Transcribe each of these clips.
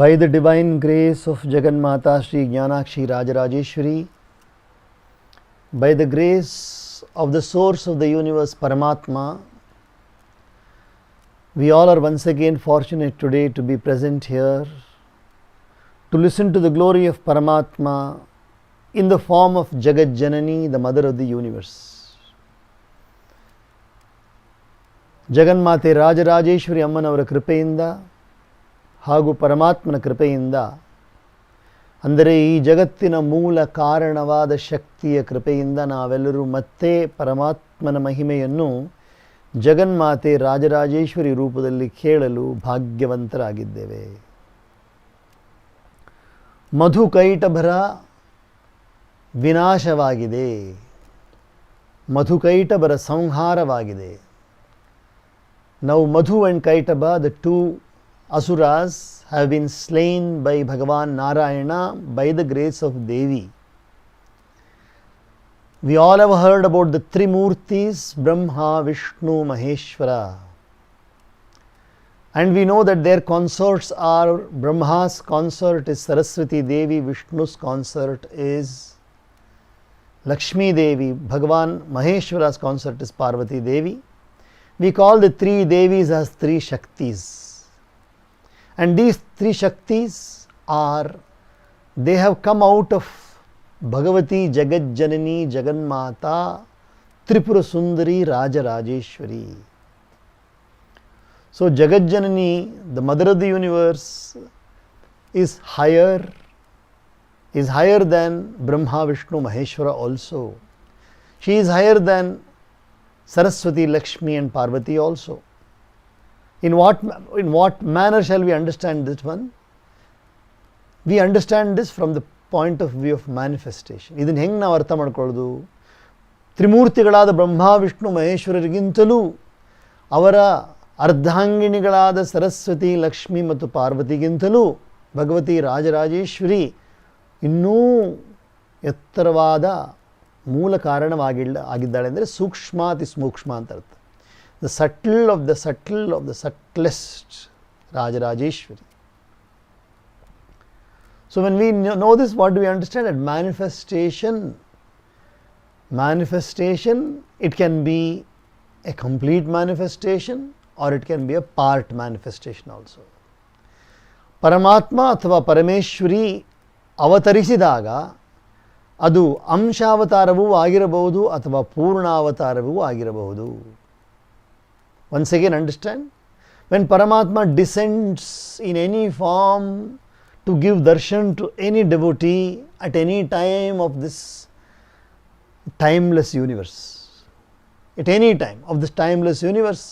By the divine grace of Jagannmata Sri Jnanakshi Rajarajeshwari, by the grace of the source of the universe Paramatma, we all are once again fortunate today to be present here to listen to the glory of Paramatma in the form of Jagat Janani, the mother of the universe. ಜಗನ್ಮಾತೆ ರಾಜರಾಜೇಶ್ವರಿ ಅಮ್ಮನವರ ಕೃಪೆಯಿಂದ ಹಾಗೂ ಪರಮಾತ್ಮನ ಕೃಪೆಯಿಂದ, ಅಂದರೆ ಈ ಜಗತ್ತಿನ ಮೂಲ ಕಾರಣವಾದ ಶಕ್ತಿಯ ಕೃಪೆಯಿಂದ ನಾವೆಲ್ಲರೂ ಮತ್ತೆ ಪರಮಾತ್ಮನ ಮಹಿಮೆಯನ್ನು ಜಗನ್ಮಾತೆ ರಾಜರಾಜೇಶ್ವರಿ ರೂಪದಲ್ಲಿ ಕೇಳಲು ಭಾಗ್ಯವಂತರಾಗಿದ್ದೇವೆ. ಮಧುಕೈಟಭರ ವಿನಾಶವಾಗಿದೆ, ಮಧುಕೈಟಭರ ಸಂಹಾರವಾಗಿದೆ. Now Madhu and Kaitaba, the two asuras, have been slain by Bhagavan Narayana by the grace of Devi. We all have heard about the Trimurtis, Brahma, Vishnu, Maheshwara. And we know that their consorts are, Brahma's consort is Saraswati Devi, Vishnu's consort is Lakshmi Devi, Bhagavan Maheshwara's consort is Parvati Devi. We call the three Devis as three Shaktis. And these three Shaktis are, they have come out of Bhagavati Jagat Janani Jagannmata Tripura Sundari Rajarajeshwari. So Jagat Janani, the mother of the universe, is higher than Brahma, Vishnu, Maheshwara also. She is higher than Saraswati, Lakshmi and Parvati also. In what manner shall we understand this one? We understand this from the point of view of manifestation. ಇದನ್ನು ಹೆಂಗೆ ನಾವು ಅರ್ಥ ಮಾಡ್ಕೊಳ್ಳೋದು? ತ್ರಿಮೂರ್ತಿಗಳಾದ ಬ್ರಹ್ಮ, ವಿಷ್ಣು, ಮಹೇಶ್ವರರಿಗಿಂತಲೂ ಅವರ ಅರ್ಧಾಂಗಿಣಿಗಳಾದ ಸರಸ್ವತಿ, ಲಕ್ಷ್ಮಿ ಮತ್ತು ಪಾರ್ವತಿಗಿಂತಲೂ ಭಗವತಿ ರಾಜರಾಜೇಶ್ವರಿ ಇನ್ನೂ ಎತ್ತರವಾದ ಮೂಲ ಕಾರಣವಾಗಿದ್ದಾಳೆ. ಅಂದರೆ ಸೂಕ್ಷ್ಮಾತಿ ಸೂಕ್ಷ್ಮ ಅಂತ ಅರ್ಥ. The subtle of the subtle of the subtlest Rajarajeshwari. So when we know this, what do we understand? At manifestation, it can be a complete manifestation or it can be a part manifestation also. ಪರಮಾತ್ಮ ಅಥವಾ ಪರಮೇಶ್ವರಿ ಅವತರಿಸಿದಾಗ ಅದು ಅಂಶಾವತಾರವೂ ಆಗಿರಬಹುದು ಅಥವಾ ಪೂರ್ಣಾವತಾರವೂ ಆಗಿರಬಹುದು. Once again understand, when Paramatma descends in any form to give darshan to any devotee at any time of this timeless universe, at any time of this timeless universe,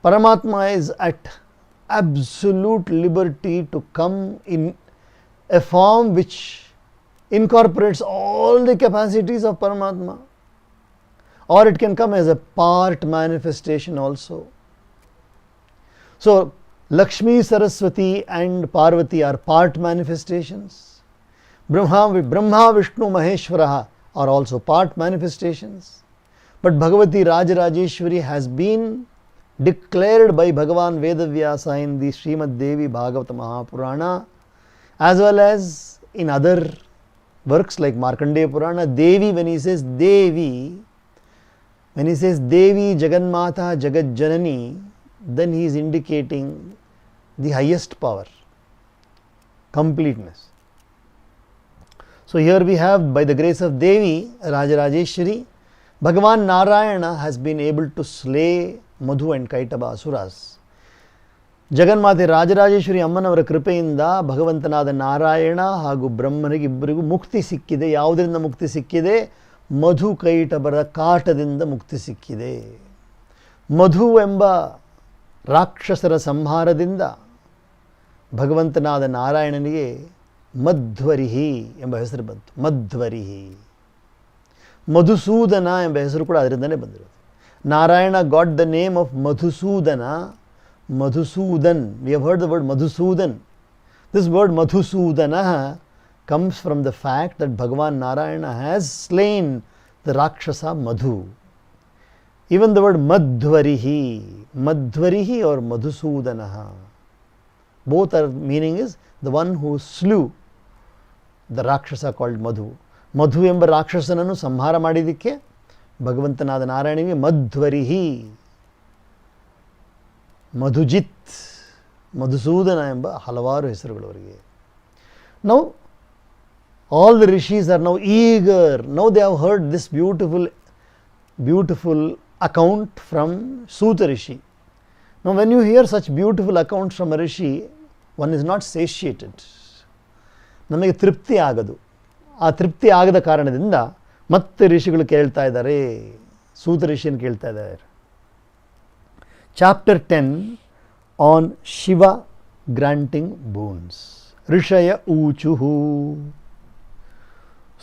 Paramatma is at absolute liberty to come in a form which incorporates all the capacities of Paramatma, or it can come as a part manifestation also. So Lakshmi, Saraswati and Parvati are part manifestations. Brahma, Vishnu, Maheshwara are also part manifestations. But Bhagavati Rajarajeshwari has been declared by Bhagavan Vedavyasa in the Srimad Devi Bhagavata Mahapurana, as well as in other works like Markandeya Purana. Devi, when he says Devi Jagannmata Jagat Janani, then he is indicating the highest power, completeness. So here we have, by the grace of Devi Rajarajeshwari, Bhagavan Narayana has been able to slay Madhu and Kaitaba asuras. ಜಗನ್ಮಾತೆ ರಾಜರಾಜೇಶ್ವರಿ ಅಮ್ಮನವರ ಕೃಪೆಯಿಂದ ಭಗವಂತನಾದ ನಾರಾಯಣ ಹಾಗೂ ಬ್ರಹ್ಮನಿಗೆ ಇಬ್ಬರಿಗೂ ಮುಕ್ತಿ ಸಿಕ್ಕಿದೆ. ಯಾವುದರಿಂದ ಮುಕ್ತಿ ಸಿಕ್ಕಿದೆ? ಮಧು ಕೈಟಭರ ಕಾಟದಿಂದ ಮುಕ್ತಿ ಸಿಕ್ಕಿದೆ. ಮಧು ಎಂಬ ರಾಕ್ಷಸರ ಸಂಹಾರದಿಂದ ಭಗವಂತನಾದ ನಾರಾಯಣನಿಗೆ ಮಧ್ವರಿಹಿ ಎಂಬ ಹೆಸರು ಬಂತು. ಮಧ್ವರಿಹಿ, ಮಧುಸೂದನ ಎಂಬ ಹೆಸರು ಕೂಡ ಅದರಿಂದನೇ ಬಂದಿರೋದು. Narayana got the name of Madhusudana. Madhusudan, we have heard the word Madhusudan. This word Madhusudana comes from the fact that Bhagavan Narayana has slain the Rakshasa Madhu. Even the word Madhvarihi or Madhusudanaha, Both are meaning is the one who slew the Rakshasa called Madhu. ಮಧು ಎಂಬ ರಾಕ್ಷಸನನ್ನು ಸಂಹಾರ ಮಾಡಿದ್ದಕ್ಕೆ ಭಗವಂತನಾದ ನಾರಾಯಣಿಗೆ ಮಧ್ವರಿಹಿ, ಮಧುಜಿತ್, ಮಧುಸೂದನ ಎಂಬ ಹಲವಾರು ಹೆಸರುಗಳು ಅವರಿಗೆ. Now all the rishis are now eager. Now they have heard this beautiful account from Suta Rishi. Now when you hear such beautiful accounts from a rishi, one is not satiated. ನಮಗೆ ತೃಪ್ತಿ ಆಗದು. ಆ ತೃಪ್ತಿ ಆಗದ ಕಾರಣದಿಂದ ಮತ್ತೆ ಋಷಿಗಳು ಕೇಳ್ತಾ ಇದ್ದಾರೆ, ಸೂತ ಋಷಿಯನ್ನು ಕೇಳ್ತಾ ಇದ್ದಾರೆ. Chapter 10 on Shiva granting boons. ಋಷಯ ಊಚುಹು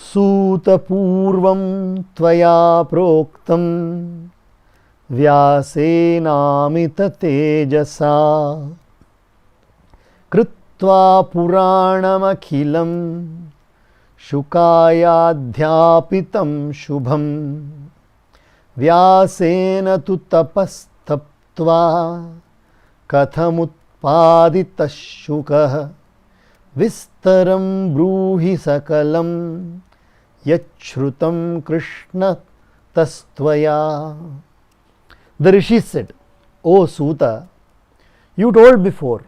ಸೂತ ಪೂರ್ವಂ ತ್ವಯಾ ಪ್ರೋಕ್ತಂ ವ್ಯಾಸೇನಾಮಿತ ತೇಜಸಾ ಕೃತ್ವಾ ಪುರಾಣಮಖಿಲಂ ಶುಕಾಯಾಧ್ಯಾಪಿತಂ ಶುಭಂ ವ್ಯಾಸೇನ ತು ತಪಸ್ತಪ್ತ್ವಾ ಕಥಮುತ್ಪಾದಿತಃ ಶುಕಃ ವಿಸ್ತರಂ ಬ್ರೂಹಿ ಸಕಲಂ ಯಚ್ಛ್ರುತಂ Krishna ತಸ್ತ್ವಯಾ. The rishi said, O Suta, you told before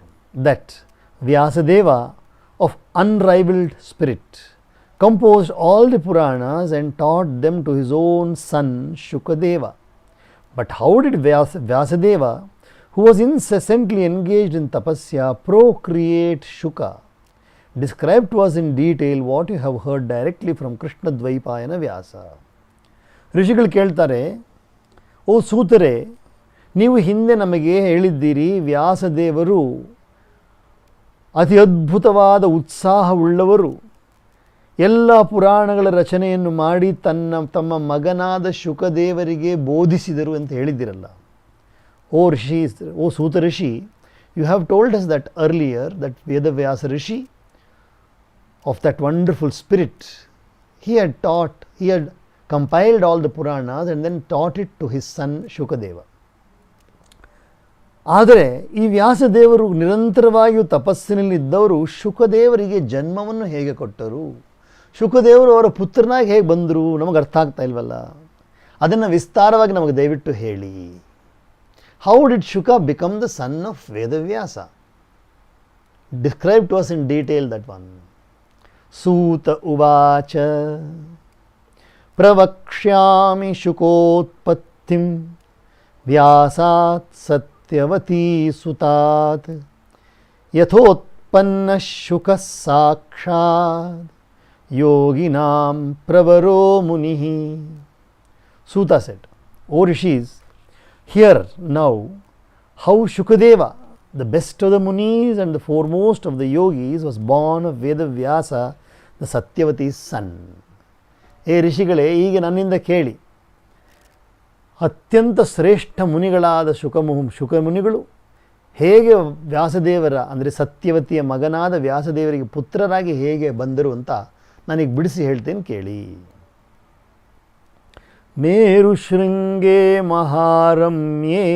that Vyasadeva of unrivaled spirit composed all the Puranas and taught them to his own son Shukadeva. But how did Vyasadeva, who was incessantly engaged in tapasya, procreate Shuka? Describe to us in detail what you have heard directly from Krishna Dvaipayana Vyasa. ಋಷಿಗಳು ಕೇಳ್ತಾರೆ, ಓ ಸೂತರೆ, ನೀವು ಹಿಂದೆ ನಮಗೆ ಹೇಳಿದ್ದೀರಿ ವ್ಯಾಸದೇವರು ಅತಿ ಅದ್ಭುತವಾದ ಉತ್ಸಾಹವುಳ್ಳವರು, ಎಲ್ಲ ಪುರಾಣಗಳ ರಚನೆಯನ್ನು ಮಾಡಿ ತಮ್ಮ ಮಗನಾದ ಶುಕದೇವರಿಗೆ ಬೋಧಿಸಿದರು ಅಂತ ಹೇಳಿದ್ದೀರಲ್ಲ. ಓ Suta Rishi, you have told us that earlier that Vedavyasa Rishi of that wonderful spirit, he had compiled all the Puranas and then taught it to his son Shukadeva. ಆದರೆ ಈ ವ್ಯಾಸದೇವರು ನಿರಂತರವಾಗಿಯೂ ತಪಸ್ಸಿನಲ್ಲಿದ್ದವರು ಶುಕದೇವರಿಗೆ ಜನ್ಮವನ್ನು ಹೇಗೆ ಕೊಟ್ಟರು, ಶುಕದೇವರು ಅವರ ಪುತ್ರನಾಗಿ ಹೇಗೆ ಬಂದರು, ನಮಗೆ ಅರ್ಥ ಆಗ್ತಾ ಇಲ್ವಲ್ಲ. ಅದನ್ನು ವಿಸ್ತಾರವಾಗಿ ನಮಗೆ ದಯವಿಟ್ಟು ಹೇಳಿ. How did Shuka become the son of Vedavyasa? Describe to us in detail that one. ಸೂತ ಉವಾಚ ಪ್ರವಕ್ಷ್ಯಾಮಿ ಶುಕೋತ್ಪತ್ತಿಂ ವ್ಯಾಸಾತ್ ಸತ್ಯವತೀ ಸುತಾತ್ ಯಥೋತ್ಪನ್ನ ಶುಕಃ ಸಾಕ್ಷಾತ್ ಯೋಗಿನಾಂ ಪ್ರವರೋ ಮುನಿಃ. Suta said, O Rishis, hear now how Shukadeva, the best of the Munis and the foremost of the yogis, was born of Vedavyasa, the Satyavati's son. ಏ ಋಷಿಗಳೇ, ಈಗ ನನ್ನಿಂದ ಕೇಳಿ, ಅತ್ಯಂತ ಶ್ರೇಷ್ಠ ಮುನಿಗಳಾದ ಶುಕಮುನಿಗಳು ಹೇಗೆ ವ್ಯಾಸದೇವರ ಅಂದರೆ ಸತ್ಯವತಿಯ ಮಗನಾದ ವ್ಯಾಸದೇವರಿಗೆ ಪುತ್ರರಾಗಿ ಹೇಗೆ ಬಂದರು ಅಂತ ನಾನೀಗ ಬಿಡಿಸಿ ಹೇಳ್ತೇನೆ ಕೇಳಿ. ಮೇರು ಶೃಂಗೇ ಮಹಾರಮ್ಯೇ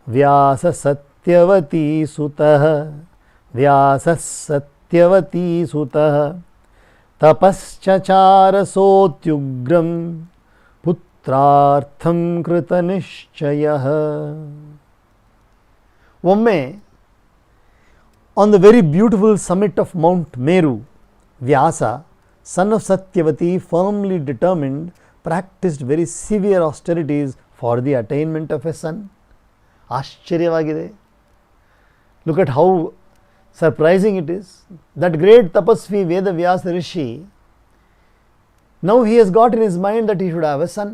ವ್ಯಾಸ ಸತ್ಯವತೀ ಸುತಃ ವ್ಯಾಸ ಸತ್ಯವತೀ ಸುತಃ ತಪಶ್ಚಚಾರಸೋತ್ಯುಗ್ರಂ ಪುತ್ರಾರ್ಥಂ ಕೃತನಿಶ್ಚಯಃ. ಒಮ್ಮೆ on the very beautiful summit of Mount ಮೇರು, Vyasa, son of Satyavati, firmly determined, practiced very severe austerities for the attainment of a son. ಆಶ್ಚರ್ಯವಾಗಿದೆ. Look at how surprising it is. That great tapasvi Vedavyasa Rishi, now he has got in his mind that he should have a son.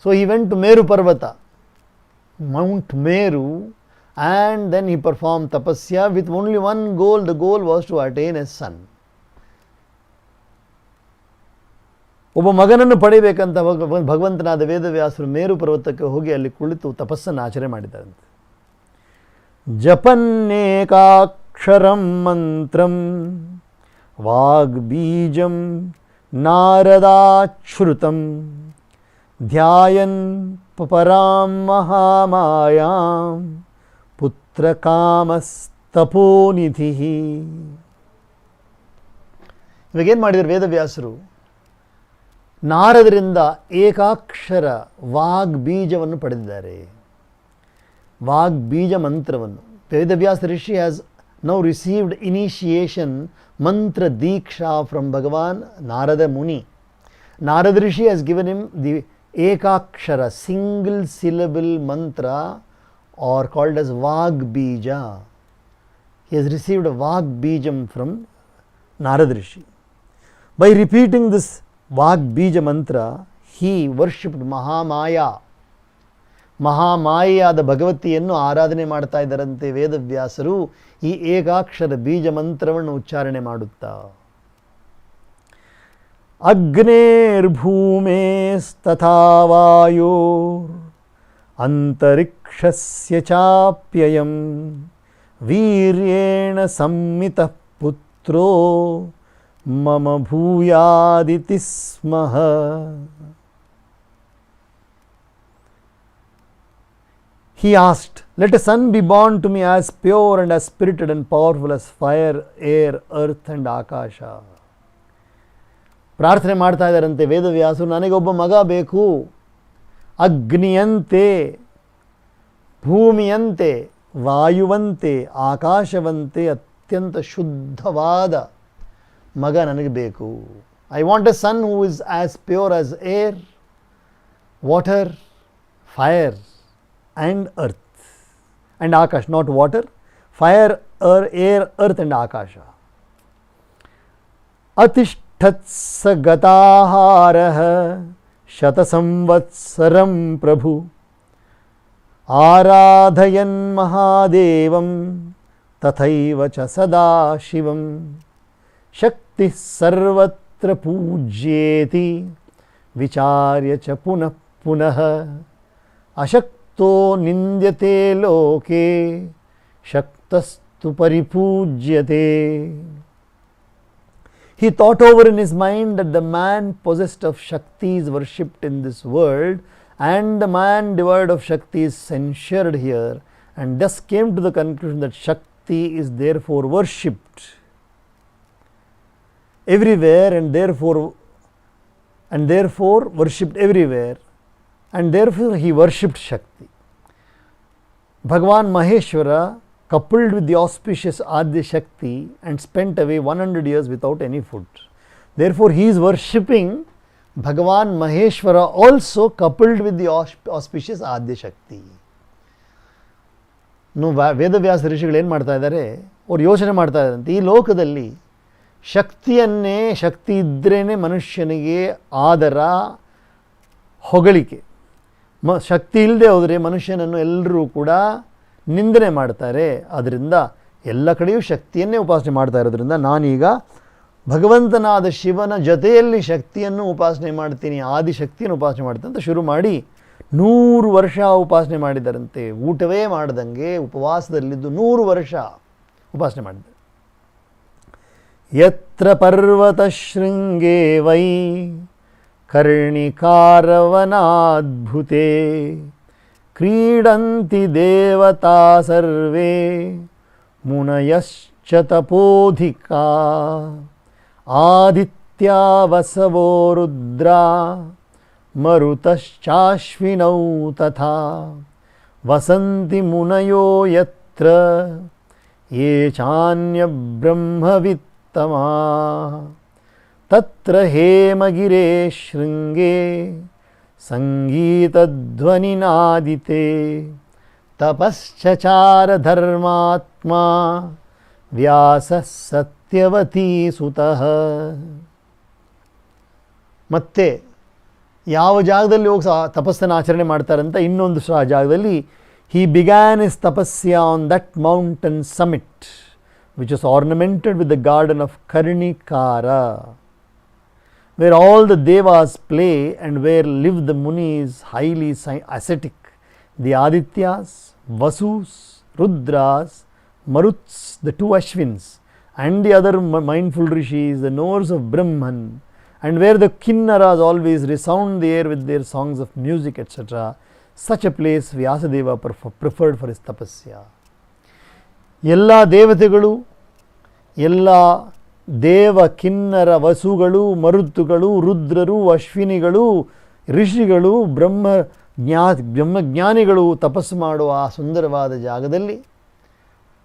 So he went to Meru Parvata, Mount Meru, and then he performed tapasya with only one goal. The goal was to attain a son. ಒಬ್ಬ ಮಗನನ್ನು ಪಡೆಯಬೇಕಂತ ಭಗವಂತನಾದ ವೇದವ್ಯಾಸರು ಮೇರು ಪರ್ವತಕ್ಕೆ ಹೋಗಿ ಅಲ್ಲಿ ಕುಳಿತು ತಪಸ್ಸನ್ನು ಆಚರಣೆ ಮಾಡಿದ್ದಾರಂತೆ. ಜಪನ್ನೇಕಾಕ್ಷರಂ ಮಂತ್ರಂ ವಾಗ್ಬೀಜಂ ನಾರದಾಚ್ಛ್ರುತಂ ಧ್ಯಾಯನ್ ಪರಾಂ ಮಹಾಮಾಯಾಂ ಯತ್ರ ಕಾಮಸ್ತಪೋನಿಧಿ. ಇವಾಗೇನು ಮಾಡಿದರು ವೇದವ್ಯಾಸರು? ನಾರದರಿಂದ ಏಕಾಕ್ಷರ ವಾಗ್ಬೀಜವನ್ನು ಪಡೆದಿದ್ದಾರೆ, ವಾಗ್ಬೀಜ ಮಂತ್ರವನ್ನು. Vedavyasa Rishi has now received initiation mantra diksha from Bhagavan Narada Muni. Narada Rishi has given him the Ekakshara, single syllable mantra, or called as Vagbija. He has received a Vagbijam from Narada Rishi. By repeating this Vagbija mantra, he worshipped Mahamaya. ಮಹಾಮಾಯೆಯಾದ ಭಗವತಿಯನ್ನು ಆರಾಧನೆ ಮಾಡ್ತಾ ಇದ್ದರಂತೆ ವೇದವ್ಯಾಸರು ಈ ಏಕಾಕ್ಷರ ಬೀಜ ಮಂತ್ರವನ್ನು ಉಚ್ಚಾರಣೆ ಮಾಡುತ್ತಾ. ಅಗ್ನೇರ್ಭೂಮೇಸ್ತಥಾ ವಾಯೋರ್ ಅಂತರಿಕ್ಷಸ್ಯ ಚಾಪ್ಯಯಂ ವೀರ್ಯೇಣ ಸಂಮಿತಃ ಪುತ್ರೋ ಮಮ ಭೂಯಾದಿತಿ ಸ್ಮಃ. He asked, let a son be born to me as pure and as spirited and powerful as fire, air, earth and akasha. ಪ್ರಾರ್ಥನೆ ಮಾಡ್ತಾ ಇದ್ದಾರಂತೆ ವೇದವ್ಯಾಸರು, ನನಗೊಬ್ಬ ಮಗ ಬೇಕು, ಅಗ್ನಿಯಂತೆ, ಭೂಮಿಯಂತೆ, ವಾಯುವಂತೆ, ಆಕಾಶವಂತೆ ಅತ್ಯಂತ ಶುದ್ಧವಾದ ಮಗ ನನಗೆ ಬೇಕು. I want a son who is as pure as air, water, fire and earth and akash, not water, fire, air, earth and akasha. Atishthats gataharah shatasamvatsaram prabhu आराधयन् महादेवं तथैव च सदा शिवं शक्तिः सर्वत्र पूज्येति विचार्य च पुनः पुनः अशक्तो निन्द्यते लोके शक्तस्तु परिपूज्यते. He thought over in his mind that the man possessed of Shakti is worshipped in this world and the man devoid of Shakti is censured here, and thus came to the conclusion that Shakti is therefore worshipped everywhere and therefore worshipped everywhere, and therefore he worshipped Shakti. Bhagavan Maheshwara coupled with the auspicious Adya Shakti and spent away 100 years without any food. Therefore he is worshipping Bhagavan Maheshwara also coupled with the auspicious Adya Shakti. Vedavyasa ಋಷಿಗಳು ಏನು ಮಾಡ್ತಾ ಇದ್ದಾರೆ, ಅವ್ರು ಯೋಚನೆ ಮಾಡ್ತಾ ಇದ್ದಾರಂತೆ, ಈ ಲೋಕದಲ್ಲಿ ಶಕ್ತಿಯನ್ನೇ, ಶಕ್ತಿ ಇದ್ರೇ ಮನುಷ್ಯನಿಗೆ ಆದರ, ಹೊಗಳಿಕೆ. ಶಕ್ತಿ ಇಲ್ಲದೆ ಹೋದರೆ ಮನುಷ್ಯನನ್ನು ಎಲ್ಲರೂ ಕೂಡ ನಿಂದನೆ ಮಾಡ್ತಾರೆ. ಆದ್ದರಿಂದ ಎಲ್ಲ ಕಡೆಯೂ ಶಕ್ತಿಯನ್ನೇ ಉಪಾಸನೆ ಮಾಡ್ತಾ ಇರೋದ್ರಿಂದ ನಾನೀಗ ಭಗವಂತನಾದ ಶಿವನ ಜೊತೆಯಲ್ಲಿ ಶಕ್ತಿಯನ್ನು ಉಪಾಸನೆ ಮಾಡ್ತೀನಿ, ಆದಿಶಕ್ತಿಯನ್ನು ಉಪಾಸನೆ ಮಾಡ್ತೀನಿ ಅಂತ ಶುರು ಮಾಡಿ 100 ವರ್ಷ ಉಪಾಸನೆ ಮಾಡಿದರಂತೆ. ಊಟವೇ ಮಾಡ್ದಂಗೆ ಉಪವಾಸದಲ್ಲಿದ್ದು 100 ವರ್ಷ ಉಪಾಸನೆ ಮಾಡಿದ್ದಾರೆ. ಯತ್ರ ಪರ್ವತ ಶೃಂಗೇ ವೈ ಕರ್ಣಿಕಾರವನಾದ್ಭುತೆ ಕ್ರೀಡಂತಿ ದೇವತಾ ಸರ್ವೇ ಮುನಯಶ್ಚ ತಪೋಧಿಕಾ ಆದಿತ್ಯಾ ವಸವೋ ರುದ್ರಾ ಮರುತಶ್ಚಾಶ್ವಿನೌ ತಥಾ ವಸಂತಿ ಮುನಯೋ ಯತ್ರ ಯೇ ಚಾನ್ಯ ಬ್ರಹ್ಮವಿತ್ತಮಾ ತತ್ರ ಹೇಮಗಿರೇ ಶೃಂಗೇ ಸಂಗೀತಧ್ವನಿನಾದಿತೆ ತಪಶ್ಚಚಾರ ಧರ್ಮಾತ್ಮಾ ವ್ಯಾಸಃ ಸತ್ಯವತೀ ಸುತಃ. ಮತ್ತೆ ಯಾವ ಜಾಗದಲ್ಲಿ ಹೋಗಿ ತಪಸ್ಸನ್ನು ಆಚರಣೆ ಮಾಡ್ತಾರಂತ ಇನ್ನೊಂದು ಜಾಗದಲ್ಲಿ he began his tapasya on that mountain summit which is ornamented with the garden of Karnikara, where all the devas play and where live the munis highly ascetic, the Adityas, Vasus, Rudras, Maruts, the 2 Ashwins, and the other mindful rishis, the knowers of Brahman, and where the kinnaras always resound the air with their songs of music, etc. Such a place Vyasadeva preferred for his tapasya. ಎಲ್ಲ ದೇವತೆಗಳು, ಎಲ್ಲ ದೇವ ಕಿನ್ನರ ವಸುಗಳು, ಮರುತ್ತುಗಳು, ರುದ್ರರು, ಅಶ್ವಿನಿಗಳು, ಋಷಿಗಳು, ಬ್ರಹ್ಮಜ್ಞಾನಿಗಳು ತಪಸ್ಸು ಮಾಡುವ ಆ ಸುಂದರವಾದ ಜಾಗದಲ್ಲಿ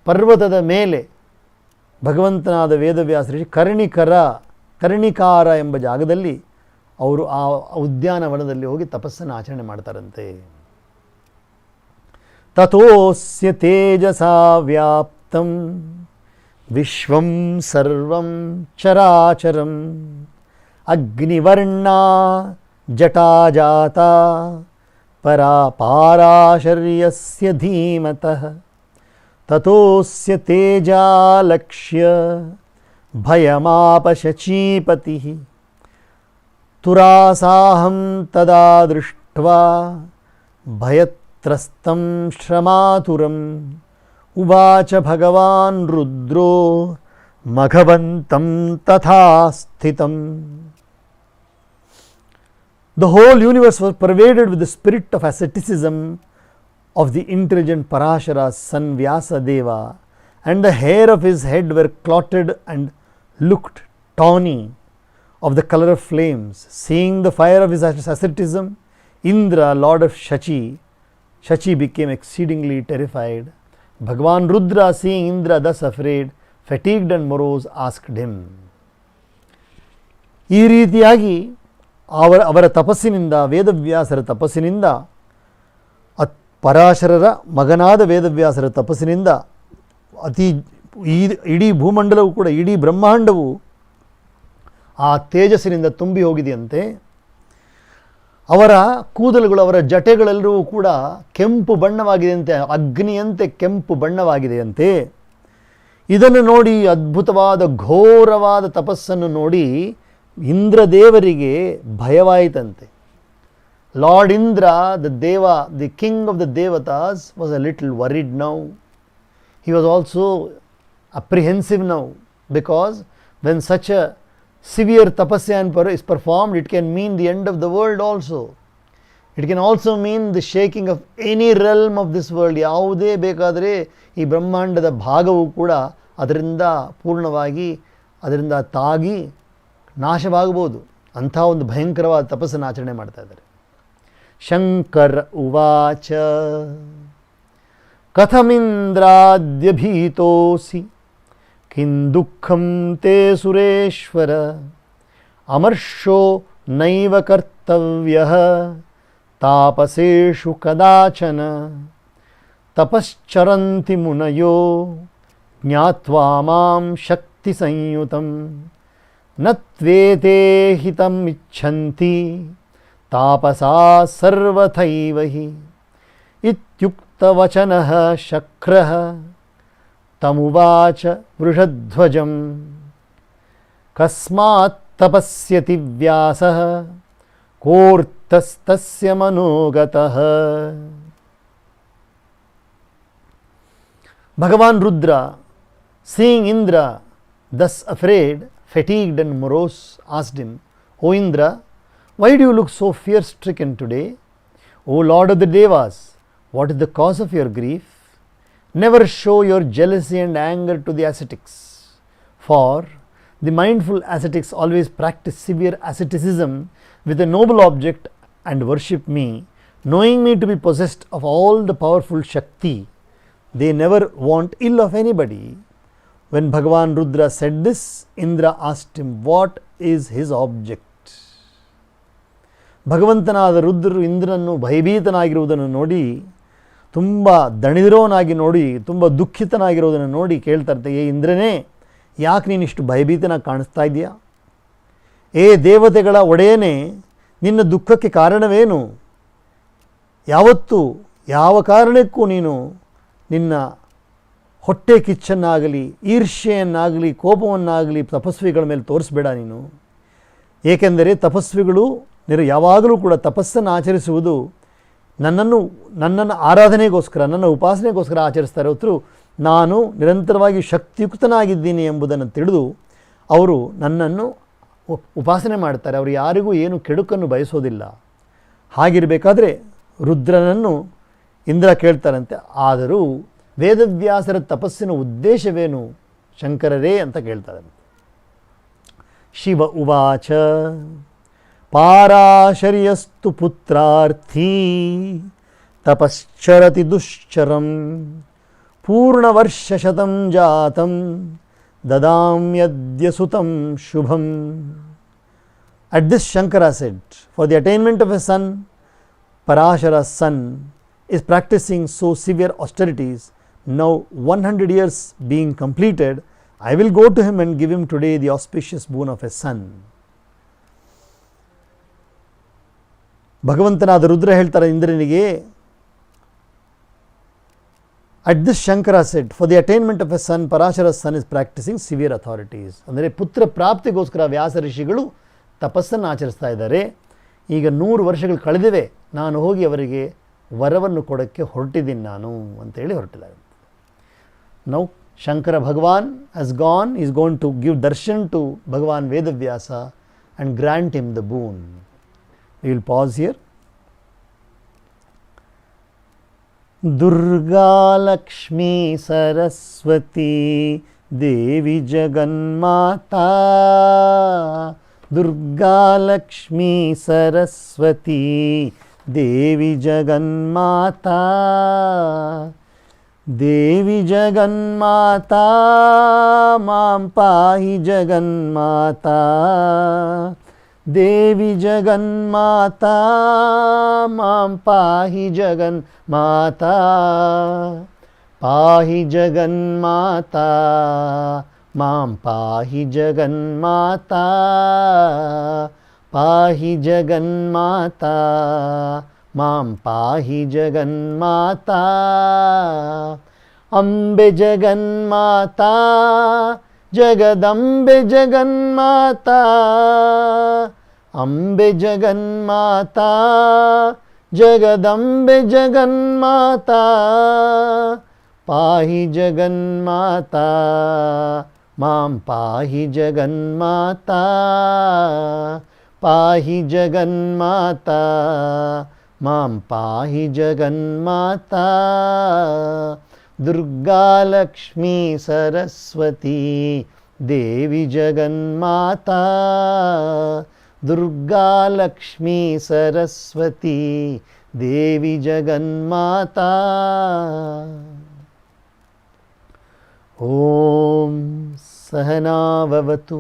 ಪರ್ವತದ ಮೇಲೆ ಭಗವಂತನಾದ ವೇದವ್ಯಾಸ ಋಷಿ ಕರ್ಣಿಕಾರ ಎಂಬ ಜಾಗದಲ್ಲಿ ಅವರು ಆ ಉದ್ಯಾನವನದಲ್ಲಿ ಹೋಗಿ ತಪಸ್ಸನ್ನು ಆಚರಣೆ ಮಾಡ್ತಾರಂತೆ. ತಥೋಸ್ಯ ತೇಜಸಾ ವ್ಯಾಪ್ತಂ ವಿಶ್ವಂ ಸರ್ವಂ ಚರಾಚರಂ ಅಗ್ನಿವರ್ಣಾ ಜಟಾಜಾತ ಪಾರಾಶರ್ಯಸ್ಯ ಧೀಮತಃ ತಥೋಸ್ಯ ತೇಜಾಲಕ್ಷ್ಯ ಭಯಮಾಪ ಶಚೀಪತಿಃ ತುರಾಸಾಹಂ ತದಾ ದೃಷ್ಟ್ವಾ ಭಯತ್ರಸ್ತಂ ಶ್ರಮಾತುರಂ ಉವಾಚ ಭಗವಾನ್ ರುದ್ರೋ ಮಘವಂತಂ ತಥಾ ಸ್ಥಿತಂ. The whole universe was pervaded with the spirit of asceticism of the intelligent Parashara's son Vyasadeva, and the hair of his head were clotted and looked tawny of the color of flames. Seeing the fire of his asceticism, Indra, lord of Shachi became exceedingly terrified. Bhagavan Rudra, seeing Indra thus afraid, fatigued and morose, asked him. ಈ ರೀತಿಯಾಗಿ ಅವರ ತಪಸ್ಸಿನಿಂದ, ವೇದವ್ಯಾಸರ ತಪಸ್ಸಿನಿಂದ, ಪರಾಶರರ ಮಗನಾದ ವೇದವ್ಯಾಸರ ತಪಸ್ಸಿನಿಂದ ಇಡೀ ಭೂಮಂಡಲವು ಕೂಡ, ಇಡೀ ಬ್ರಹ್ಮಾಂಡವು ಆ ತೇಜಸ್ಸಿನಿಂದ ತುಂಬಿ ಹೋಗಿದೆಯಂತೆ. ಅವರ ಕೂದಲುಗಳು, ಅವರ ಜಟೆಗಳೆಲ್ಲವೂ ಕೂಡ ಕೆಂಪು ಬಣ್ಣವಾಗಿದೆಯಂತೆ, ಅಗ್ನಿಯಂತೆ ಕೆಂಪು ಬಣ್ಣವಾಗಿದೆಯಂತೆ. ಇದನ್ನು ನೋಡಿ, ಅದ್ಭುತವಾದ ಘೋರವಾದ ತಪಸ್ಸನ್ನು ನೋಡಿ ಇಂದ್ರದೇವರಿಗೆ ಭಯವಾಯಿತಂತೆ. Lord Indra, the king of the Devatas, was a little worried now. He was also apprehensive now, because when such a severe tapasya is performed, it can mean the end of the world also. It can also mean the shaking of any realm of this world. ಯಾವುದೇ ಬೇಕಾದರೆ ಈ ಬ್ರಹ್ಮಾಂಡದ ಭಾಗವು ಕೂಡ ಅದರಿಂದ ಪೂರ್ಣವಾಗಿ, ಅದರಿಂದ ತಾಗಿ ನಾಶವಾಗಬಹುದು. ಅಂಥ ಒಂದು ಭಯಂಕರವಾದ ತಪಸ್ಸನ್ನು ಆಚರಣೆ ಮಾಡ್ತಾ ಇದ್ದಾರೆ. ಶಂಕರ ಉವಾಚ ಕಥಮಿಂದ್ರಾದ್ಯಭೀತೋಸಿ ಕಿಂ ದುಃಖಂ ತೇ ಸುರೇಶ್ವರ ಅಮರ್ಷೋ ನೈವ ಕರ್ತವ್ಯಃ ತಾಪಸೇಷು ಕದಾಚನ ತಪಶ್ಚರಂತಿ ಮುನಯೋ ಜ್ಞಾತ್ವಾ ಮಾಂ ಶಕ್ತಿ ಸಂಯುತಂ ನ ತ್ವೇತೇ ಹಿತಂ ಇಚ್ಛಂತಿ ತಾಪಸಾ ಸರ್ವಥೈವ ಹಿ ಇತ್ಯುಕ್ತವಚನಃ ಶಕ್ರಃ ತಮುವಾಚ ವೃಷಧ್ವಜಂ ಕಸ್ಮಾತ್ ತಪಸ್ಯತಿ ವ್ಯಾಸಃ ಕೋರ್ತಸ್ತಸ್ಯ ಮನೋಗತಃ. Bhagavan Rudra, seeing Indra thus afraid, fatigued and morose, asked him, O Indra, why do you look so fear-stricken today? O Lord of the Devas, what is the cause of your grief? Never show your jealousy and anger to the ascetics, for the mindful ascetics always practice severe asceticism with a noble object and worship me, knowing me to be possessed of all the powerful Shakti. They never want ill of anybody. When Bhagavan Rudra said this, Indra asked him, what is his object? ಭಗವಂತನಾದ ರುದ್ರರು ಇಂದ್ರನನ್ನು ಭಯಭೀತನಾಗಿರುವುದನ್ನು ನೋಡಿ, ತುಂಬ ದಣಿದಿರೋನಾಗಿ ನೋಡಿ, ತುಂಬ ದುಃಖಿತನಾಗಿರೋದನ್ನು ನೋಡಿ ಕೇಳ್ತಾರೆ, ಏ ಇಂದ್ರನೇ, ಯಾಕೆ ನೀನಿಷ್ಟು ಭಯಭೀತನಾಗಿ ಕಾಣಿಸ್ತಾ ಇದೆಯಾ? ಏ ದೇವತೆಗಳ ಒಡೆಯನೇ, ನಿನ್ನ ದುಃಖಕ್ಕೆ ಕಾರಣವೇನು? ಯಾವತ್ತೂ ಯಾವ ಕಾರಣಕ್ಕೂ ನೀನು ನಿನ್ನ ಹೊಟ್ಟೆ ಕಿಚ್ಚನ್ನಾಗಲಿ, ಈರ್ಷ್ಯೆಯನ್ನಾಗಲಿ, ಕೋಪವನ್ನಾಗಲಿ ತಪಸ್ವಿಗಳ ಮೇಲೆ ತೋರಿಸ್ಬೇಡ ನೀನು. ಏಕೆಂದರೆ ತಪಸ್ವಿಗಳು ಯಾವಾಗಲೂ ಕೂಡ ತಪಸ್ಸನ್ನು ಆಚರಿಸುವುದು ನನ್ನನ್ನು ಆರಾಧನೆಗೋಸ್ಕರ, ನನ್ನ ಉಪಾಸನೆಗೋಸ್ಕರ ಆಚರಿಸ್ತಾರೆ ಹೊರತು ನಾನು ನಿರಂತರವಾಗಿ ಶಕ್ತಿಯುಕ್ತನಾಗಿದ್ದೀನಿ ಎಂಬುದನ್ನು ತಿಳಿದು ಅವರು ನನ್ನನ್ನು ಉಪಾಸನೆ ಮಾಡ್ತಾರೆ. ಅವರು ಯಾರಿಗೂ ಏನು ಕೆಡುಕನ್ನು ಬಯಸೋದಿಲ್ಲ. ಹಾಗಿರಬೇಕಾದ್ರೆ ರುದ್ರನನ್ನು ಇಂದ್ರ ಕೇಳ್ತಾರಂತೆ, ಆದರೂ ವೇದವ್ಯಾಸರ ತಪಸ್ಸಿನ ಉದ್ದೇಶವೇನು ಶಂಕರರೇ ಅಂತ ಕೇಳ್ತಾರೆ. ಶಿವ ಉವಾಚ ಪಾರಾಶರ್ಯಸ್ತು ಪುತ್ರಾರ್ಥಿ ತಪಶ್ಚರತಿ ದುಶ್ಚರಂ ಪೂರ್ಣವರ್ಷಶತಂ ಜಾತಂ ದದಾಮ್ಯದ್ಯ ಸುತಂ ಶುಭಂ. At this Shankara said, for the attainment of a son, Parashara's son is practicing so severe austerities. Now 100 years being completed, I will go to him and give him today the auspicious boon of a son. ಭಗವಂತನಾದ ರುದ್ರ ಹೇಳ್ತಾರೆ ಇಂದ್ರನಿಗೆ, at this Shankara said, for the attainment of a son, Parashara's son is practicing severe authorities. ಅಂದರೆ ಪುತ್ರ ಪ್ರಾಪ್ತಿಗೋಸ್ಕರ ವ್ಯಾಸ ಋಷಿಗಳು ತಪಸ್ಸನ್ನು ಆಚರಿಸ್ತಾ ಇದ್ದಾರೆ. ಈಗ 100 ವರ್ಷಗಳು ಕಳೆದಿವೆ, ನಾನು ಹೋಗಿ ಅವರಿಗೆ ವರವನ್ನು ಕೊಡೋಕ್ಕೆ ಹೊರಟಿದ್ದೀನಿ ನಾನು ಅಂತೇಳಿ ಹೊರಟಿದ್ದಾರೆ. Now Shankara Bhagavan has gone, is gone to give darshan to Bhagavan Vedavyasa and grant him the boon. We will pause here. Durga Lakshmi Saraswati Devi Jaganmata, Durga Lakshmi Saraswati Devi Jaganmata, Devi Jaganmata ಮಾಂ ಪಾಹಿ ಜಗನ್ಮಾತಾ, ದೇವಿ ಜಗನ್ಮಾತಾ ಮಾಂ ಪಾಹಿ ಜಗನ್ಮಾತಾ, ಪಾಹಿ ಜಗನ್ಮಾತಾ ಮಾಂ ಪಾಹಿ ಜಗನ್ಮಾತಾ, ಪಾಹಿ ಜಗನ್ಮಾತಾ ಮಾಂ ಪಾಹಿ ಜಗನ್ಮಾತಾ. ಅಂಬೆ ಜಗನ್ಮಾತಾ ಜಗದಂಬೆ ಜಗನ್ಮಾತಾ, ಅಂಬೆ ಜಗನ್ಮಾತಾ ಜಗದಂಬೆ ಜಗನ್ಮಾತಾ, ಪಾಹಿ ಜಗನ್ಮಾತಾ ಮಾಂ ಪಾಹಿ ಜಗನ್ಮಾತಾ, ಪಾಹಿ ಜಗನ್ಮಾತಾ ಮಾಂ ಪಾಹಿ ಜಗನ್ಮಾತಾ. ದುರ್ಗಾ ಲಕ್ಷ್ಮೀ ಸರಸ್ವತಿ ದೇವಿ ಜಗನ್ಮಾತಾ, ದುರ್ಗಾ ಲಕ್ಷ್ಮೀ ಸರಸ್ವತಿ ದೇವಿ ಜಗನ್ಮಾತಾ. ಓಂ ಸಹನಾವವತು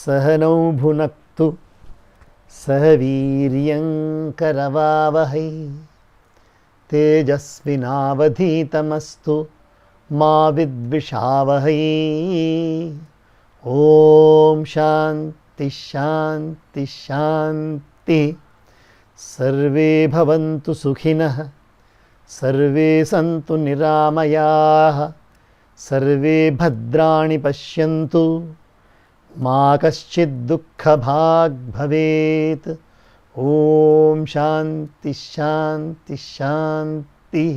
ಸಹನೌ ಭುನಕ್ತು ಸಹ ವೀರ್ಯಂಕರವಾವಹೈ ತೇಜಸ್ವಿನಾವಧೀತಮಸ್ತು ಮಾ ವಿದ್ವಿಷಾವಹೈ. ಓಂ ಶಾಂತಿ ಶಾಂತಿ ಶಾಂತಿ. ಸರ್ವೇ ಭವಂತು ಸುಖಿನಃ, ಸರ್ವೇ ಸಂತು ನಿರಾಮಯಾಃ, ಸರ್ವೇ ಭದ್ರಾಣಿ ಪಶ್ಯಂತು, ಮಾ ಕಶ್ಚಿತ್ ದುಃಖಭಾಗ್ ಭವೇತ್. ಓಂ ಶಾಂತಿ ಶಾಂತಿ ಶಾಂತಿ.